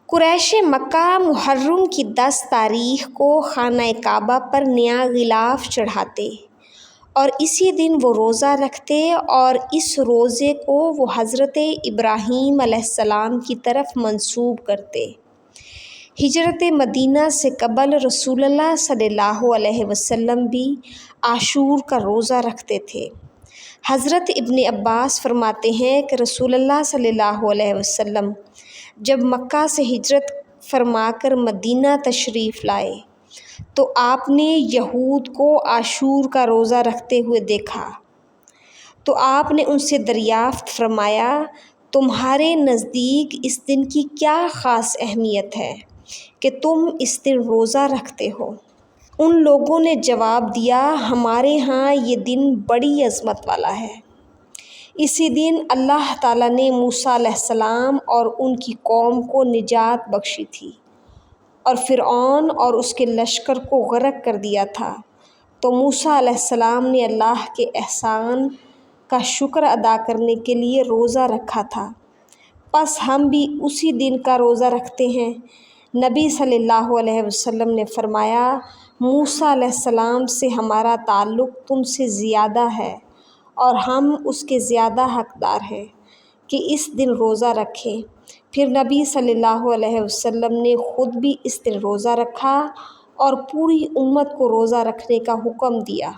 قریش مکہ محرم کی 10 تاریخ کو خانہ کعبہ پر نیا غلاف چڑھاتے اور اسی دن وہ روزہ رکھتے، اور اس روزے کو وہ حضرت ابراہیم علیہ السلام کی طرف منسوب کرتے۔ ہجرت مدینہ سے قبل رسول اللہ صلی اللہ علیہ وسلم بھی عاشور کا روزہ رکھتے تھے۔ حضرت ابن عباس فرماتے ہیں کہ رسول اللہ صلی اللہ علیہ وسلم جب مکہ سے ہجرت فرما کر مدینہ تشریف لائے تو آپ نے یہود کو عاشور کا روزہ رکھتے ہوئے دیکھا، تو آپ نے ان سے دریافت فرمایا، تمہارے نزدیک اس دن کی کیا خاص اہمیت ہے کہ تم اس دن روزہ رکھتے ہو؟ ان لوگوں نے جواب دیا، ہمارے ہاں یہ دن بڑی عظمت والا ہے۔ اسی دن اللہ تعالیٰ نے موسیٰ علیہ السلام اور ان کی قوم کو نجات بخشی تھی، اور فرعون اور اس کے لشکر کو غرق کر دیا تھا، تو موسیٰ علیہ السلام نے اللہ کے احسان کا شکر ادا کرنے کے لیے روزہ رکھا تھا، پس ہم بھی اسی دن کا روزہ رکھتے ہیں۔ نبی صلی اللہ علیہ وسلم نے فرمایا، موسیٰ علیہ السلام سے ہمارا تعلق تم سے زیادہ ہے اور ہم اس کے زیادہ حقدار ہیں کہ اس دن روزہ رکھیں۔ پھر نبی صلی اللہ علیہ وسلم نے خود بھی اس دن روزہ رکھا اور پوری امت کو روزہ رکھنے کا حکم دیا۔